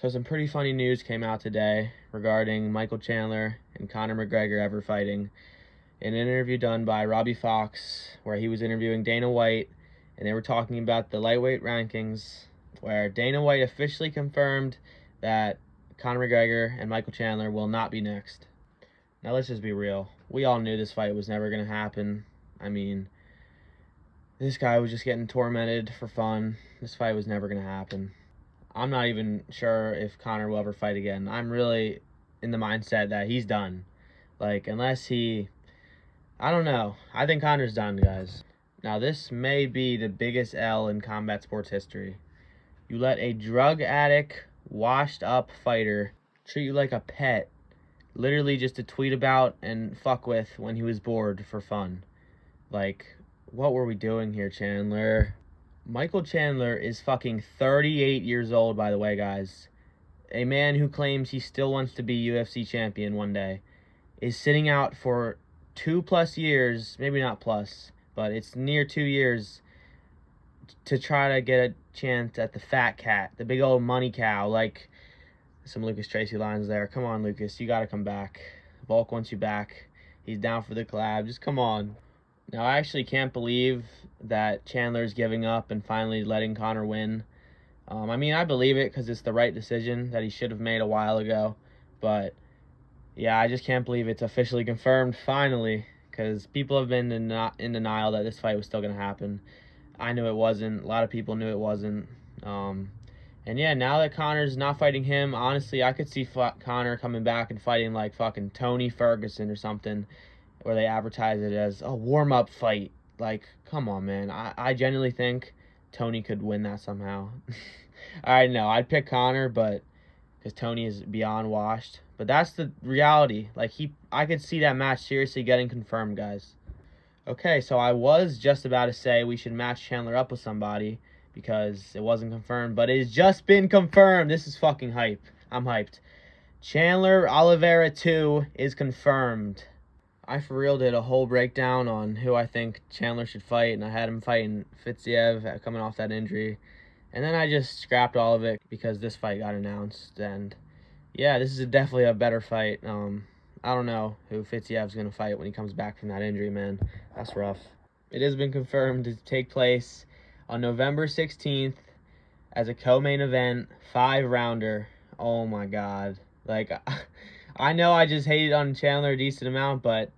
So some pretty funny news came out today regarding Michael Chandler and Conor McGregor ever fighting. In an interview done by Robbie Fox, where he was interviewing Dana White, and they were talking about the lightweight rankings, where Dana White officially confirmed that Conor McGregor and Michael Chandler will not be next. Now let's just be real. We all knew this fight was never going to happen. I mean, this guy was just getting tormented for fun. This fight was never going to happen. I'm not even sure if Conor will ever fight again. I'm really in the mindset that he's done. Unless he... I don't know. I think Conor's done, guys. Now, this may be the biggest L in combat sports history. You let a drug addict, washed-up fighter treat you like a pet, literally just to tweet about and fuck with when he was bored for fun. What were we doing here, Chandler? Michael Chandler is fucking 38 years old, by the way, guys. A man who claims he still wants to be UFC champion one day is sitting out for 2+ years, maybe not plus, but it's near 2 years to try to get a chance at the fat cat, the big old money cow, like some Lucas Tracy lines there. Come on, Lucas, you got to come back. Volk wants you back. He's down for the collab. Just come on. Now, I actually can't believe that Chandler's giving up and finally letting Conor win. I believe it because it's the right decision that he should have made a while ago. But, yeah, I just can't believe it's officially confirmed, finally, because people have been in denial that this fight was still going to happen. I knew it wasn't. A lot of people knew it wasn't. And, yeah, now that Conor's not fighting him, honestly, I could see Conor coming back and fighting like fucking Tony Ferguson or something, where they advertise it as a warm-up fight. Come on, man. I genuinely think Tony could win that somehow. I know, I'd pick Conor, but because Tony is beyond washed. But that's the reality. I could see that match seriously getting confirmed, guys. Okay, so I was just about to say we should match Chandler up with somebody because it wasn't confirmed, but it's just been confirmed. This is fucking hype. I'm hyped. Chandler Oliveira 2 is confirmed. I for real did a whole breakdown on who I think Chandler should fight, and I had him fighting Fiziev coming off that injury. And then I just scrapped all of it because this fight got announced. And yeah, this is definitely a better fight. I don't know who Fiziev's going to fight when he comes back from that injury, man. That's rough. It has been confirmed to take place on November 16th as a co-main event, 5-rounder. Oh my God. I know I just hated on Chandler a decent amount, but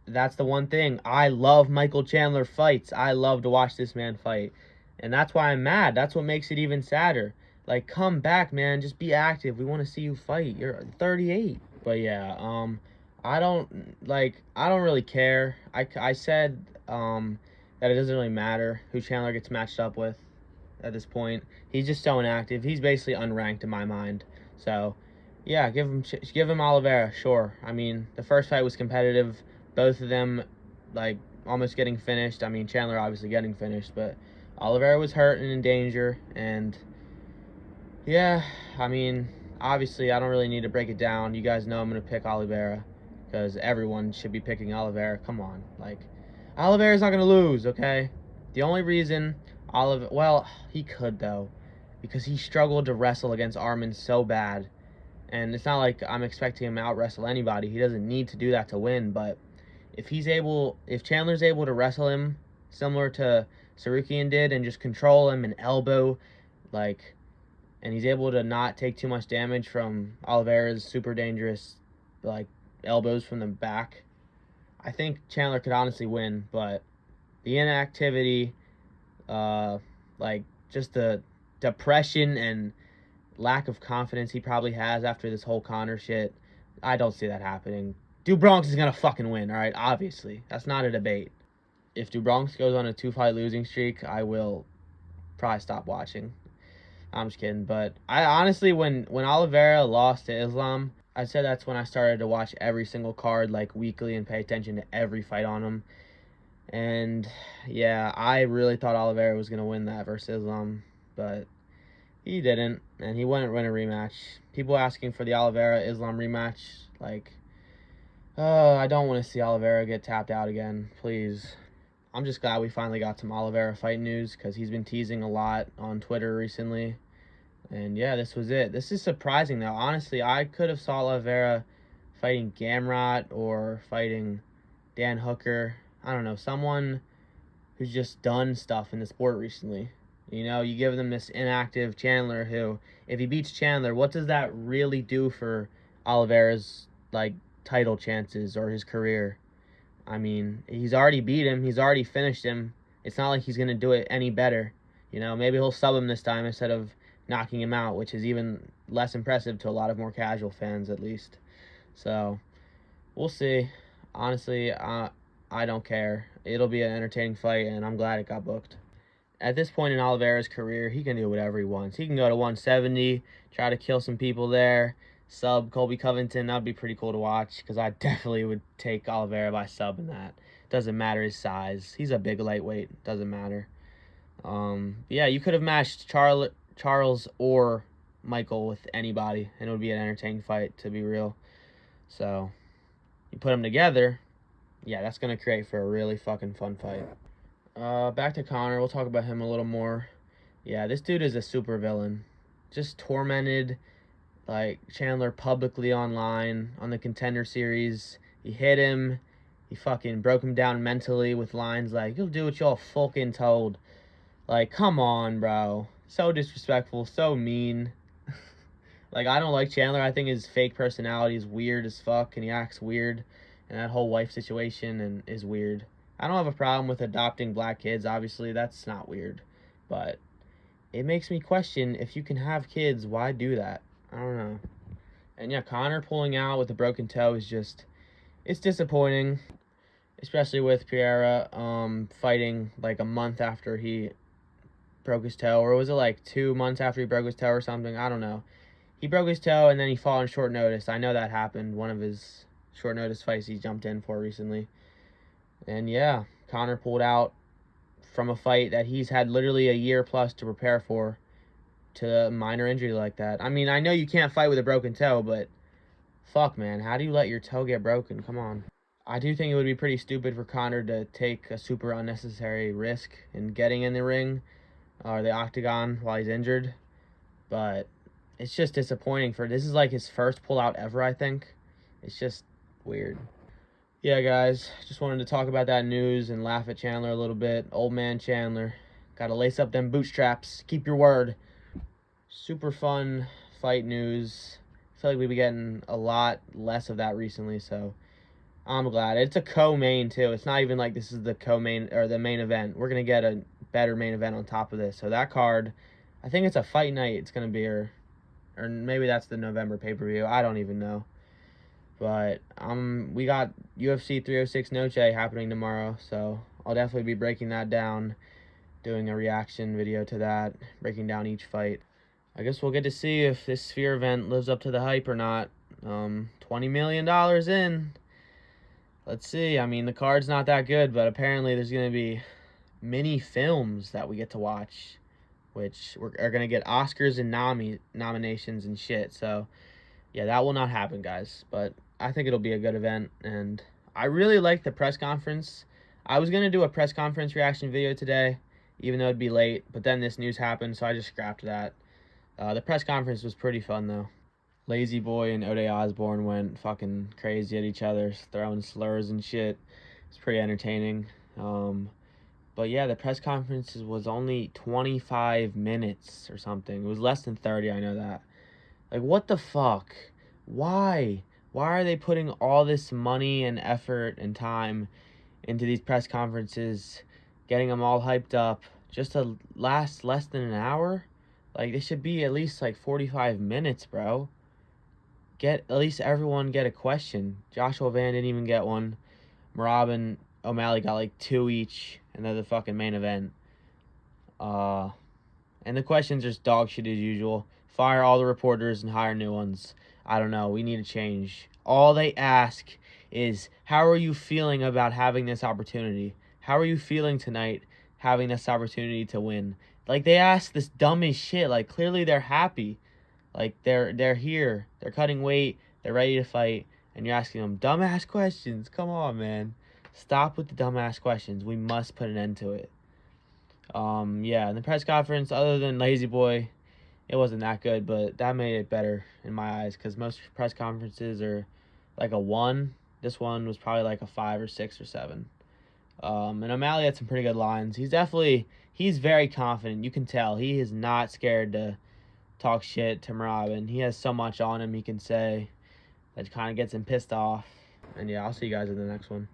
that's the one thing. I love Michael Chandler fights. I love to watch this man fight. And that's why I'm mad. That's what makes it even sadder. Come back, man. Just be active. We want to see you fight. You're 38. But yeah, I don't really care. I said that it doesn't really matter who Chandler gets matched up with at this point. He's just so inactive. He's basically unranked in my mind. So, yeah, give him Oliveira, sure. The first fight was competitive. Both of them, almost getting finished. Chandler obviously getting finished, but Oliveira was hurt and in danger. And, yeah, obviously I don't really need to break it down. You guys know I'm going to pick Oliveira because everyone should be picking Oliveira. Come on. Oliveira's not going to lose, okay? The only reason well, he could, though, because he struggled to wrestle against Arman so bad. And it's not like I'm expecting him to out-wrestle anybody. He doesn't need to do that to win, but if Chandler's able to wrestle him similar to Sarukian did and just control him and elbow, and he's able to not take too much damage from Oliveira's super dangerous, elbows from the back, I think Chandler could honestly win. But the inactivity, just the depression and lack of confidence he probably has after this whole Conor shit, I don't see that happening. Bronx is going to fucking win, all right? Obviously. That's not a debate. If Bronx goes on a 2-fight losing streak, I will probably stop watching. I'm just kidding. But I honestly, when Oliveira lost to Islam, I said that's when I started to watch every single card, weekly, and pay attention to every fight on him. And, yeah, I really thought Oliveira was going to win that versus Islam, but he didn't, and he wouldn't win a rematch. People asking for the Oliveira-Islam rematch, I don't want to see Oliveira get tapped out again, please. I'm just glad we finally got some Oliveira fight news because he's been teasing a lot on Twitter recently. And yeah, this was it. This is surprising though. Honestly, I could have saw Oliveira fighting Gamrot or fighting Dan Hooker. I don't know, someone who's just done stuff in the sport recently. You know, you give them this inactive Chandler who, if he beats Chandler, what does that really do for Oliveira's like title chances or his career? I mean, he's already beat him. He's already finished him. It's not like he's going to do it any better. You know, maybe he'll sub him this time instead of knocking him out, which is even less impressive to a lot of more casual fans, at least. So, we'll see. Honestly, I don't care. It'll be an entertaining fight, and I'm glad it got booked. At this point in Oliveira's career, he can do whatever he wants. He can go to 170, try to kill some people there, sub Colby Covington. That'd be pretty cool to watch because I definitely would take Oliveira by subbing that. Doesn't matter his size. He's a big lightweight. Doesn't matter. Yeah, you could have matched Charles or Michael with anybody, and it would be an entertaining fight, to be real. So, you put them together, yeah, that's going to create for a really fucking fun fight. Back to Conor. We'll talk about him a little more. Yeah, this dude is a super villain. Just tormented, like, Chandler publicly online on the Contender Series. He hit him. He fucking broke him down mentally with lines like, "You'll do what you're fucking told." Like, come on, bro. So disrespectful, so mean. Like, I don't like Chandler. I think his fake personality is weird as fuck, and he acts weird. And that whole wife situation is weird. I don't have a problem with adopting black kids, obviously. That's not weird. But it makes me question, if you can have kids, why do that? I don't know. And yeah, Conor pulling out with a broken toe is just, it's disappointing. Especially with Pereira fighting like a month after he broke his toe. Or was it like 2 months after he broke his toe or something? I don't know. He broke his toe and then he fought on short notice. I know that happened. One of his short notice fights he jumped in for recently. And yeah, Conor pulled out from a fight that he's had literally a year plus to prepare for, to a minor injury like that. I mean, I know you can't fight with a broken toe, but fuck, man, how do you let your toe get broken? Come on. I do think it would be pretty stupid for Conor to take a super unnecessary risk in getting in the ring or the octagon while he's injured. But it's just disappointing for, this is like his first pullout ever, I think. It's just weird. Yeah, guys, just wanted to talk about that news and laugh at Chandler a little bit. Old man Chandler. Gotta lace up them bootstraps. Keep your word. Super fun fight news. I feel like we've been getting a lot less of that recently, so I'm glad. It's a co-main, too. It's not even like this is the co-main or the main event. We're gonna get a better main event on top of this. So that card, I think it's a fight night it's gonna be, or maybe that's the November pay-per-view. I don't even know. But we got UFC 306 Noche happening tomorrow, so I'll definitely be breaking that down, doing a reaction video to that, breaking down each fight. I guess we'll get to see if this Sphere event lives up to the hype or not. $20 million in. Let's see. I mean, the card's not that good, but apparently there's going to be mini films that we get to watch, which are going to get Oscars and nominations and shit. So, yeah, that will not happen, guys. But I think it'll be a good event, and I really like the press conference. I was going to do a press conference reaction video today, even though it'd be late, but then this news happened, so I just scrapped that. The press conference was pretty fun, though. Lazy Boy and Ode Osborne went fucking crazy at each other, throwing slurs and shit. It's pretty entertaining. But yeah, the press conference was only 25 minutes or something. It was less than 30, I know that. Like, what the fuck? Why? Why are they putting all this money and effort and time into these press conferences, getting them all hyped up, just to last less than an hour? Like, they should be at least, like, 45 minutes, bro. At least everyone get a question. Joshua Van didn't even get one. Merab and O'Malley got, like, 2 each, and they're the fucking main event. And the questions are just dog shit as usual. Fire all the reporters and hire new ones. I don't know. We need to change. All they ask is, how are you feeling about having this opportunity? How are you feeling tonight having this opportunity to win? Like, they ask this dumbest shit. Like, clearly they're happy. Like, they're here. They're cutting weight. They're ready to fight. And you're asking them dumbass questions. Come on, man. Stop with the dumbass questions. We must put an end to it. Yeah, in the press conference, other than Lazy Boy it wasn't that good, but that made it better in my eyes because most press conferences are like a 1. This one was probably like a 5 or 6 or 7. And O'Malley had some pretty good lines. He's very confident. You can tell he is not scared to talk shit to Robin. He has so much on him he can say that kind of gets him pissed off. And yeah, I'll see you guys in the next one.